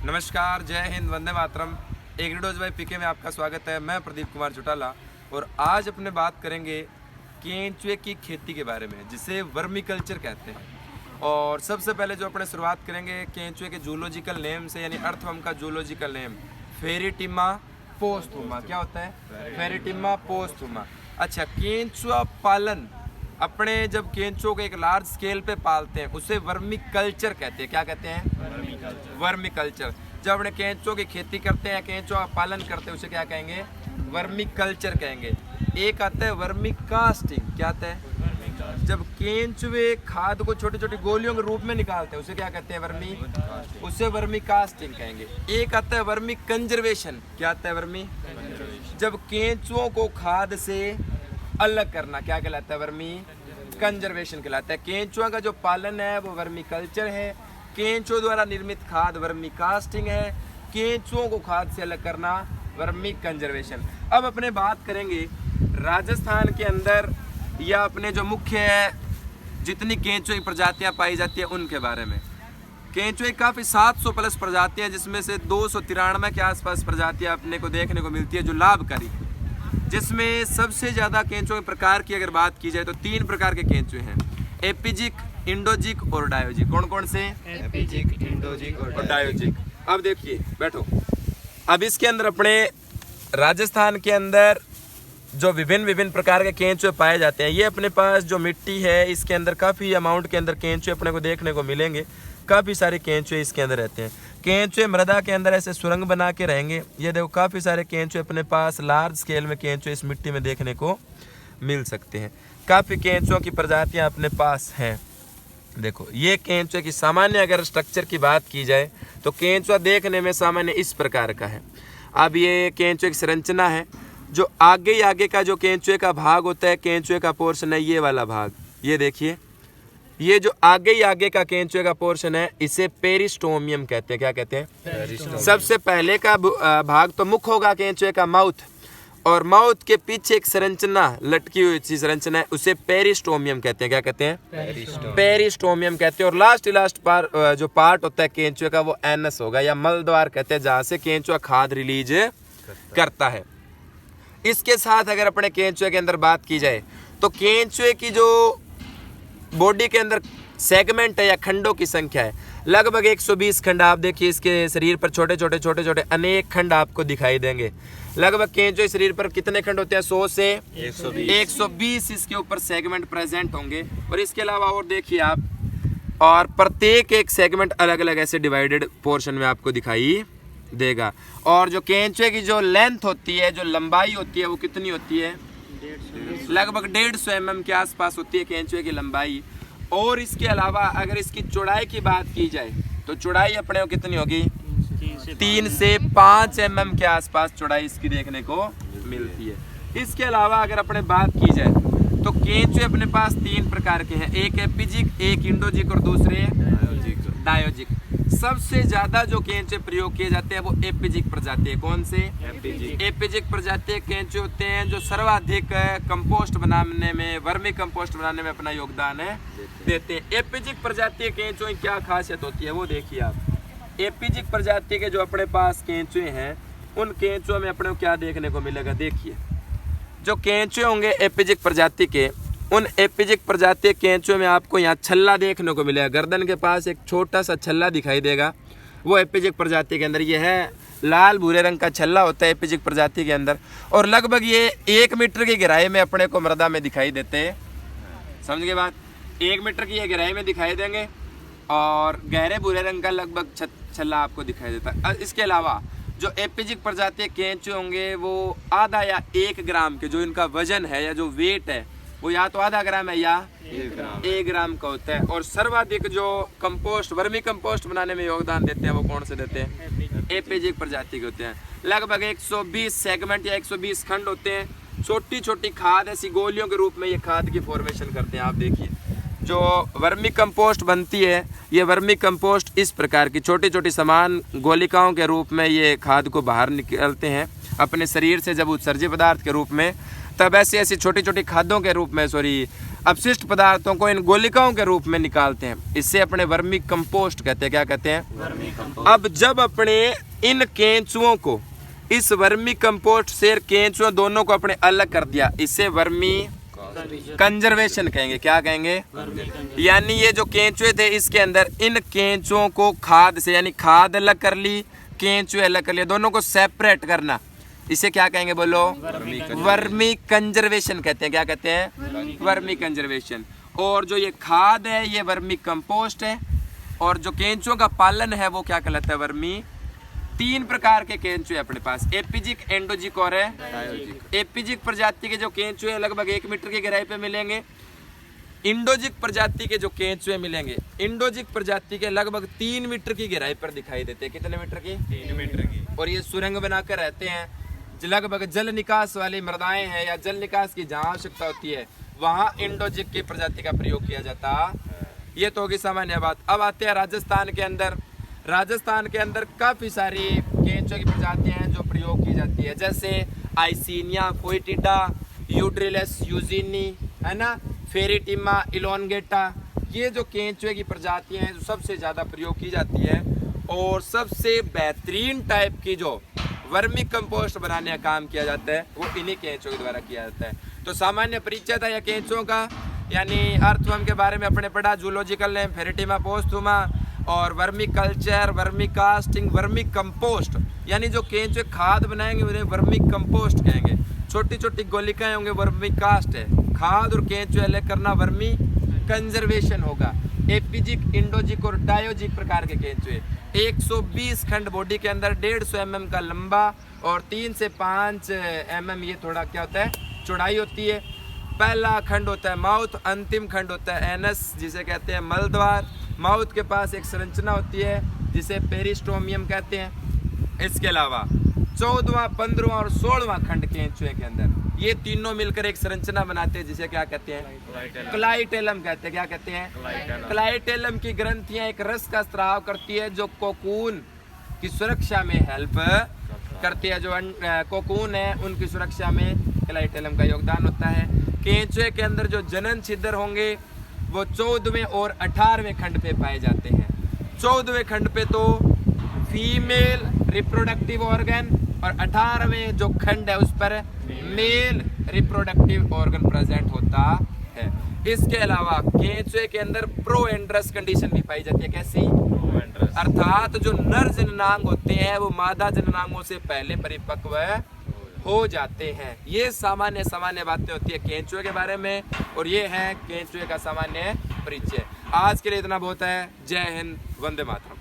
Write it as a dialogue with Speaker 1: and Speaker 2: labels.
Speaker 1: नमस्कार, जय हिंद, वंदे मातरम। एग्रीडोज बाय पीके में आपका स्वागत है। मैं प्रदीप कुमार चौटाला और आज अपने बात करेंगे केंचुए की खेती के बारे में, जिसे वर्मी कल्चर कहते हैं। और सबसे पहले जो अपने शुरुआत करेंगे केंचुए के जूलॉजिकल नेम से, यानी अर्थवर्म का जूलॉजिकल नेम फेरिटिमा पोस्थुमा। क्या होता है? फेरिटिमा पोस्थुमा। अच्छा, केंचुआ पालन, अपने जब केंचुओं को एक लार्ज स्केल पे पालते हैं उसे वर्मी कल्चर कहते हैं। क्या कहते हैं? Vermi culture. जब अपने केंचुओं की खेती करते हैं, केंचुआ पालन करते हैं, उसे क्या कहेंगे? वर्मी कल्चर कहेंगे। एक आता है वर्मी कास्टिंग। क्या आता है? जब केंचुए खाद को छोटी छोटी गोलियों के रूप में निकालते हैं उसे क्या कहते हैं? उसे वर्मी कास्टिंग कहेंगे। एक आता है वर्मी कंजर्वेशन। क्या आता है? वर्मी, जब केंचुओं को खाद से अलग करना, क्या कहलाता है? वर्मी कंजर्वेशन कहलाता है। केंचुआ का जो पालन है वो वर्मी कल्चर है। केंचुओं द्वारा निर्मित खाद वर्मी कास्टिंग है। केंचुओं को खाद से अलग करना वर्मी कंजर्वेशन। अब अपने बात करेंगे राजस्थान के अंदर या अपने जो मुख्य जितनी केंचुए की प्रजातियां पाई जाती है उनके बारे में। केंचुए काफ़ी 700 प्लस प्रजातियां, जिसमें से 293 के आसपास प्रजातियां अपने को देखने को मिलती है जो लाभकारी है। जिसमें सबसे ज़्यादा केंचुए के प्रकार की अगर बात की जाए तो 3 प्रकार के केंचुए हैं: एपिजिक, इंडोजिक और डायोजिक। कौन कौन से?
Speaker 2: एपिजिक, इंडोजिक और
Speaker 1: डायोजिक। अब देखिए, बैठो। अब इसके अंदर अपने राजस्थान के अंदर जो विभिन्न प्रकार के केंचुए पाए जाते हैं, ये अपने पास जो मिट्टी है इसके अंदर काफ़ी अमाउंट के अंदर केंचुए अपने को देखने को मिलेंगे। काफ़ी सारे केंचुए इसके अंदर रहते हैं। केंचुए मृदा के अंदर ऐसे सुरंग बना के रहेंगे। ये देखो, काफ़ी सारे केंचुए अपने पास लार्ज स्केल में केंचुए इस मिट्टी में देखने को मिल सकते हैं। काफ़ी केंचुओं की प्रजातियां अपने पास हैं। देखो, ये केंचुए की सामान्य अगर स्ट्रक्चर की बात की जाए तो केंचुआ देखने में सामान्य इस प्रकार का है। अब ये केंचुए की संरचना है। जो आगे का जो केंचुए का भाग होता है, केंचुए का पोर्शन है ये वाला भाग। ये देखिए, ये जो आगे का केंचुए का पोर्शन है इसे पेरिस्टोमियम कहते हैं। क्या कहते हैं? सबसे पहले का भाग तो मुख होगा केंचुए का, माउथ, और माउथ के पीछे एक संरचना लटकी हुई सी संरचना है, उसे पेरिस्टोमियम कहते हैं। क्या कहते हैं? पेरिस्टोमियम कहते हैं। और लास्ट जो पार्ट होता है केंचुए का वो एनस होगा या मलद्वार कहते हैं, जहाँ से केंचुआ खाद रिलीज करता है। इसके साथ अगर अपने केंचुए के अंदर बात की जाए तो केंचुए की जो बॉडी के अंदर सेगमेंट है या खंडों की संख्या है लगभग 120 खंड। आप देखिए, इसके शरीर पर छोटे छोटे अनेक खंड आपको दिखाई देंगे। लगभग केंचुए शरीर पर कितने खंड होते हैं? 100 से 120 इसके ऊपर सेगमेंट प्रेजेंट होंगे। और इसके अलावा और देखिए आप, और प्रत्येक एक सेगमेंट अलग अलग ऐसे डिवाइडेड पोर्शन में आपको दिखाई देगा। और जो केंचुए की जो लेंथ होती है, जो लंबाई होती है, वो कितनी होती है? लगभग 150 mm के आसपास होती है केंचुए की लंबाई। और इसके अलावा अगर इसकी चौड़ाई की बात की जाए तो चौड़ाई अपने को कितनी होगी? 3 से 5 mm के आसपास चौड़ाई इसकी देखने को मिलती है। इसके अलावा अगर अपने बात की जाए तो केंचुए अपने पास 3 प्रकार के हैं: एक एपिजिक, एक इंडोजिक और दूसरे डायोजिक। सबसे ज्यादा जो केंचुए प्रयोग किए जाते हैं वो एपिजिक प्रजाति है। कौन से? एपिजिक प्रजाति के केंचुए होते हैं जो सर्वाधिक कंपोस्ट बनाने में, वर्मी कंपोस्ट बनाने में अपना योगदान देते हैं। एपिजिक प्रजाति के केंचुए की क्या खासियत होती है वो देखिए आप। एपिजिक प्रजाति के जो अपने पास केंचुए हैं उन केंचुओं में अपने को क्या देखने को मिलेगा? देखिए, जो केंचुए होंगे एपिजिक प्रजाति के, उन एपिजिक प्रजाति केंचुए में आपको यहाँ छल्ला देखने को मिलेगा। गर्दन के पास एक छोटा सा छल्ला दिखाई देगा, वो एपिजिक प्रजाति के अंदर ये है। लाल भूरे रंग का छल्ला होता है एपिजिक प्रजाति के अंदर। और लगभग ये 1 मीटर की गहराई में अपने को मृदा में दिखाई देते हैं। समझ गए बात? 1 मीटर की ये गहराई में दिखाई देंगे और गहरे भूरे रंग का लगभग छल्ला आपको दिखाई देता है। इसके अलावा जो एपिजिक प्रजाति केंचुए होंगे वो आधा या 1 ग्राम के, जो इनका वजन है या जो वेट है वो या तो आधा ग्राम है या 1 ग्राम का होता है। और सर्वाधिक जो कंपोस्ट, वर्मी कंपोस्ट बनाने में योगदान देते हैं वो कौन से देते हैं? एपिजिक प्रजाति के होते हैं। लगभग 120 सेगमेंट या 120 खंड होते हैं। छोटी छोटी खाद ऐसी गोलियों के रूप में ये खाद की फॉर्मेशन करते हैं। आप देखिए, जो वर्मी कंपोस्ट बनती है, ये वर्मी कंपोस्ट इस प्रकार की छोटी छोटी समान गोलिकाओं के रूप में ये खाद को बाहर निकालते हैं अपने शरीर से जब उत्सर्जित पदार्थ के रूप में, तब ऐसी छोटी छोटी खादों के रूप में अपशिष्ट पदार्थों को इन गोलिकाओं के रूप में निकालते हैं। इसे अपने वर्मी कंपोस्ट कहते हैं। क्या कहते हैं?
Speaker 2: Vermi compost.
Speaker 1: अब जब अपने इन केंचुओं को इस वर्मी कंपोस्ट से केंचुओं दोनों को अपने अलग कर दिया, इसे वर्मी कंजर्वेशन कहेंगे। क्या कहेंगे? यानी ये जो केंचुए थे इसके अंदर इन केंचुओं को खाद से, यानी खाद अलग कर ली, केंचुए अलग कर लिए, दोनों को सेपरेट करना, इसे क्या कहेंगे? बोलो। वर्मी कंजर्वेशन कहते हैं। क्या कहते हैं? Vermi conservation. और जो ये खाद है ये वर्मी कंपोस्ट है। और जो केंचुओं का पालन है वो क्या कहलाता है? वर्मी। 3 प्रकार के केंचुए अपने पास, एपिजिक, एंडोजिक और डायोजिक। एपिजिक प्रजाति के जो केंचुए लगभग 1 मीटर की गहराई पे मिलेंगे। इंडोजिक प्रजाति के जो केंचुए मिलेंगे, इंडोजिक प्रजाति के लगभग 3 मीटर की गहराई पर दिखाई देते हैं। कितने मीटर की? 3 मीटर की। और ये सुरंग बनाकर रहते हैं। लगभग जल निकास वाली मृदाएं हैं या जल निकास की जहाँ आवश्यकता होती है वहाँ इंडोजिक की प्रजाति का प्रयोग किया जाता। ये तो होगी सामान्य बात। अब आते हैं राजस्थान के अंदर। राजस्थान के अंदर काफ़ी सारी केंचुए की प्रजातियां हैं जो प्रयोग की जाती है, जैसे आइसिनिया फोइटिडा, यूड्रिलस यूजिनी, है ना, फेरिटिमा इलोनगेटा। ये जो केंचुए की प्रजातियां हैं जो सबसे ज़्यादा प्रयोग की जाती है। और सबसे बेहतरीन टाइप की जो वर्मी कंपोस्ट बनाने का काम किया जाता है वो इन्हीं केंचुओं के द्वारा किया जाता है। तो सामान्य परिचय था यह केंचुओं का, यानी अर्थवर्म के बारे में अपने पढ़ा, जूलॉजिकल नेम फेरिटिमा पोस्थुमा, और vermi culture, vermi casting, vermi compost, यानी जो केंचुए खाद बनाएंगे उन्हें वर्मी कंपोस्ट कहेंगे। छोटी छोटी गोलिकाएं होंगे वर्मी कास्ट है। खाद और केंचुए अलग करना वर्मी कंजर्वेशन होगा। एपिजिक, इंडोजिक और डायोजिक प्रकार के केंचुए 120 खंड बॉडी के अंदर, 150 mm का लंबा और 3 से 5 mm ये थोड़ा क्या होता है चौड़ाई होती है। पहला खंड होता है माउथ, अंतिम खंड होता है एनस जिसे कहते हैं मलद्वार। माउथ के पास एक संरचना होती है जिसे पेरिस्टोमियम कहते हैं। इसके अलावा 14वां, 15वां और 16वां खंड केंचुए के अंदर ये तीनों मिलकर एक संरचना बनाते हैं जिसे क्या कहते हैं? क्लाइटेलम कहते हैं। क्या कहते हैं? क्लाइटेलम की ग्रंथियां एक रस का स्राव करती है जो कोकून की सुरक्षा में हेल्प करती है। जो कोकून है उनकी सुरक्षा में क्लाइटेलम का योगदान होता है। केंचुए के अंदर जो जनन छिद्र होंगे वो 14वें और 18वें खंड पे पाए जाते हैं। 14वें खंड पे तो फीमेल रिप्रोडक्टिव ऑर्गन और 18वें जो खंड है उस पर मेल रिप्रोडक्टिव ऑर्गन प्रेजेंट होता है। इसके अलावा केंचुए के अंदर प्रोएंड्रस कंडीशन भी पाई जाती है। कैसी? अर्थात जो नर जननांग होते हैं वो मादा जननांगों से पहले परिपक्व हो जाते हैं। ये सामान्य बातें होती है केंचुए के बारे में, और ये है केंचुए का सामान्य परिचय। आज के लिए इतना बहुत है। जय हिंद, वंदे मातरम।